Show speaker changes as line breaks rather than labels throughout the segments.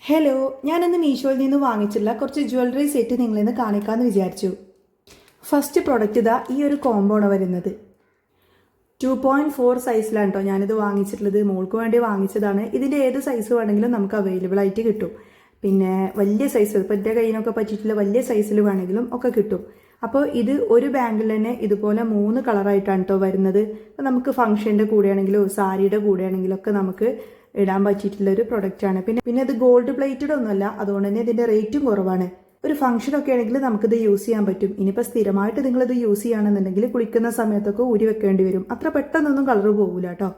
Hello, ഞാനിന്ന് മീഷോയിൽ നിന്ന് വാങ്ങിച്ചിട്ടുള്ള കുറച്ച് ജ്വല്ലറി സെറ്റ് നിങ്ങളിന്ന് കാണിക്കാമെന്ന് വിചാരിച്ചു. ഫസ്റ്റ് പ്രൊഡക്റ്റ് ഇതാ ഈ ഒരു കോംബോണ് വരുന്നത്. 2.4 സൈസിലാണ് കേട്ടോ ഞാനിത് വാങ്ങിച്ചിട്ടുള്ളത്. മോൾക്ക് വേണ്ടി വാങ്ങിച്ചതാണ്. ഇതിൻ്റെ ഏത് സൈസ് വേണമെങ്കിലും നമുക്ക് അവൈലബിൾ ആയിട്ട് കിട്ടും. പിന്നെ വലിയ സൈസ്, ഇപ്പോൾ എൻ്റെ കയ്യിനൊക്കെ പറ്റിയിട്ടുള്ള വലിയ സൈസിൽ വേണമെങ്കിലും ഒക്കെ കിട്ടും. അപ്പോൾ ഇത് ഒരു ബാങ്കിൽ തന്നെ ഇതുപോലെ 3 കളറായിട്ടാണ് കേട്ടോ വരുന്നത്. അപ്പോൾ നമുക്ക് ഫംഗ്ഷൻ്റെ കൂടെയാണെങ്കിലോ സാരിയുടെ കൂടെയാണെങ്കിലോ ഒക്കെ നമുക്ക് ഇടാൻ പറ്റിയിട്ടുള്ള ഒരു പ്രൊഡക്റ്റാണ്. പിന്നെ ഇത് ഗോൾഡ് പ്ലേറ്റഡ് ഒന്നുമല്ല, അതുകൊണ്ട് തന്നെ ഇതിൻ്റെ റേറ്റും കുറവാണ്. ഒരു ഫംഗ്ഷനൊക്കെ ആണെങ്കിൽ നമുക്കിത് യൂസ് ചെയ്യാൻ പറ്റും. ഇനിയിപ്പോൾ സ്ഥിരമായിട്ട് നിങ്ങളിത് യൂസ് ചെയ്യുകയാണെന്നുണ്ടെങ്കിൽ കുളിക്കുന്ന സമയത്തൊക്കെ ഊരി വെക്കേണ്ടി വരും. അത്ര പെട്ടെന്നൊന്നും കളർ പോകില്ല കേട്ടോ.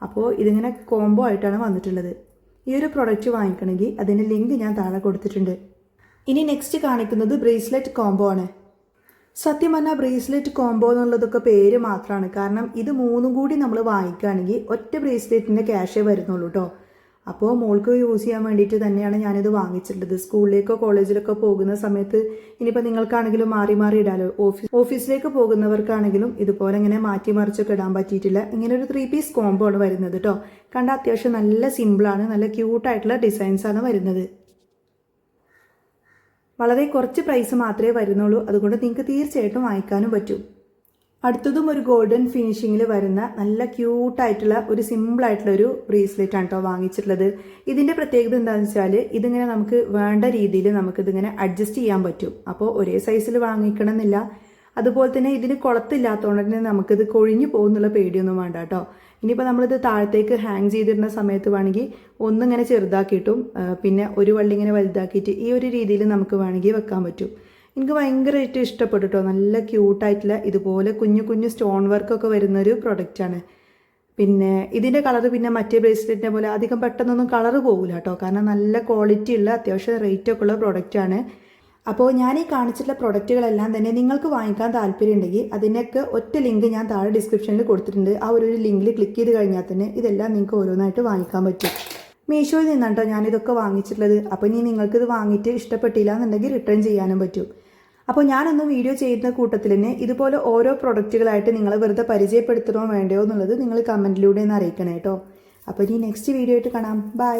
അപ്പോൾ ഇതിങ്ങനെ കോംബോ ആയിട്ടാണ് വന്നിട്ടുള്ളത്. ഈ ഒരു പ്രൊഡക്റ്റ് വാങ്ങിക്കണമെങ്കിൽ അതിൻ്റെ ലിങ്ക് ഞാൻ താഴെ കൊടുത്തിട്ടുണ്ട്. ഇനി നെക്സ്റ്റ് കാണിക്കുന്നത് ബ്രേസ്ലെറ്റ് കോംബോ ആണ്. സത്യം പറഞ്ഞാൽ ബ്രേസ്ലെറ്റ് കോംബോ എന്നുള്ളതൊക്കെ പേര് മാത്രമാണ്. കാരണം ഇത് 3 കൂടി നമ്മൾ വാങ്ങിക്കുകയാണെങ്കിൽ ഒറ്റ ബ്രേസ്ലെറ്റിൻ്റെ ക്യാഷേ വരുന്നുള്ളൂ കേട്ടോ. അപ്പോൾ മോൾക്ക് യൂസ് ചെയ്യാൻ വേണ്ടിയിട്ട് തന്നെയാണ് ഞാനിത് വാങ്ങിച്ചിട്ടുള്ളത്. സ്കൂളിലേക്കോ കോളേജിലൊക്കെ പോകുന്ന സമയത്ത് ഇനിയിപ്പോൾ നിങ്ങൾക്കാണെങ്കിലും മാറി മാറി ഇടാലോ. ഓഫീസിലേക്ക് പോകുന്നവർക്കാണെങ്കിലും ഇതുപോലെ ഇങ്ങനെ മാറ്റി മറിച്ചൊക്കെ ഇടാൻ പറ്റിയിട്ടില്ല. ഇങ്ങനെ ഒരു 3 പീസ് കോംബോ ആണ് വരുന്നത് കേട്ടോ. കണ്ട അത്യാവശ്യം നല്ല സിമ്പിളാണ്, നല്ല ക്യൂട്ടായിട്ടുള്ള ഡിസൈൻസാണ് വരുന്നത്. വളരെ കുറച്ച് പ്രൈസ് മാത്രമേ വരുന്നുള്ളൂ. അതുകൊണ്ട് നിങ്ങൾക്ക് തീർച്ചയായിട്ടും വാങ്ങിക്കാനും പറ്റും. അടുത്തതും ഒരു ഗോൾഡൻ ഫിനിഷിങ്ങിൽ വരുന്ന നല്ല ക്യൂട്ടായിട്ടുള്ള ഒരു സിമ്പിളായിട്ടുള്ള ഒരു ബ്രേസ്ലെറ്റ് ആണ് കേട്ടോ വാങ്ങിച്ചിട്ടുള്ളത്. ഇതിൻ്റെ പ്രത്യേകത എന്താണെന്ന് വെച്ചാൽ ഇതിങ്ങനെ നമുക്ക് വേണ്ട രീതിയിൽ നമുക്കിതിങ്ങനെ അഡ്ജസ്റ്റ് ചെയ്യാൻ പറ്റും. അപ്പോൾ ഒരേ സൈസിൽ വാങ്ങിക്കണം എന്നില്ല. അതുപോലെ തന്നെ ഇതിന് കുളത്തില്ലാത്തതുകൊണ്ട് തന്നെ നമുക്കിത് കൊഴിഞ്ഞു പോകുന്നുള്ള പേടിയൊന്നും വേണ്ട കേട്ടോ. ഇനിയിപ്പോൾ നമ്മളിത് താഴത്തേക്ക് ഹാങ് ചെയ്തിരുന്ന സമയത്ത് വേണമെങ്കിൽ ഒന്നിങ്ങനെ ചെറുതാക്കിയിട്ടും പിന്നെ ഒരു വള്ളി ഇങ്ങനെ വലുതാക്കിയിട്ട് ഈ ഒരു രീതിയിൽ നമുക്ക് വേണമെങ്കിൽ വെക്കാൻ പറ്റും. എനിക്ക് ഭയങ്കരമായിട്ട് ഇഷ്ടപ്പെട്ടു കേട്ടോ. നല്ല ക്യൂട്ടായിട്ടുള്ള ഇതുപോലെ കുഞ്ഞു കുഞ്ഞു സ്റ്റോൺ വർക്കൊക്കെ വരുന്നൊരു പ്രൊഡക്റ്റാണ്. പിന്നെ ഇതിൻ്റെ കളർ പിന്നെ മറ്റേ ബ്രേസ്ലെറ്റിനെ പോലെ അധികം പെട്ടെന്നൊന്നും കളർ പോകില്ല കേട്ടോ. കാരണം നല്ല ക്വാളിറ്റി ഉള്ള അത്യാവശ്യം റേറ്റൊക്കെ ഉള്ള പ്രൊഡക്റ്റാണ്. അപ്പോൾ ഞാൻ ഈ കാണിച്ചിട്ടുള്ള പ്രൊഡക്റ്റുകളെല്ലാം തന്നെ നിങ്ങൾക്ക് വാങ്ങിക്കാൻ താല്പര്യം ഉണ്ടെങ്കിൽ അതിനൊക്കെ ഒറ്റ ലിങ്ക് ഞാൻ താഴെ ഡിസ്ക്രിപ്ഷനിൽ കൊടുത്തിട്ടുണ്ട്. ആ ഒരു ലിങ്കിൽ ക്ലിക്ക് ചെയ്ത് കഴിഞ്ഞാൽ തന്നെ ഇതെല്ലാം നിങ്ങൾക്ക് ഓരോന്നായിട്ട് വാങ്ങിക്കാൻ പറ്റും. മീഷോയിൽ നിന്നാണ് കേട്ടോ ഞാനിതൊക്കെ വാങ്ങിച്ചിട്ടുള്ളത്. അപ്പോൾ ഇനി നിങ്ങൾക്കിത് വാങ്ങിയിട്ട് ഇഷ്ടപ്പെട്ടില്ല എന്നുണ്ടെങ്കിൽ റിട്ടേൺ ചെയ്യാനും പറ്റും. അപ്പോൾ ഞാനൊന്ന് വീഡിയോ ചെയ്യുന്ന കൂട്ടത്തിൽ തന്നെ ഇതുപോലെ ഓരോ പ്രൊഡക്റ്റുകളായിട്ട് നിങ്ങളെ വെറുതെ പരിചയപ്പെടുത്തണോ വേണ്ടയോ എന്നുള്ളത് നിങ്ങൾ കമൻറ്റിലൂടെ ഒന്ന് അറിയിക്കണേ കേട്ടോ. അപ്പോൾ ഇനി നെക്സ്റ്റ് വീഡിയോ ആയിട്ട് കാണാം. ബൈ.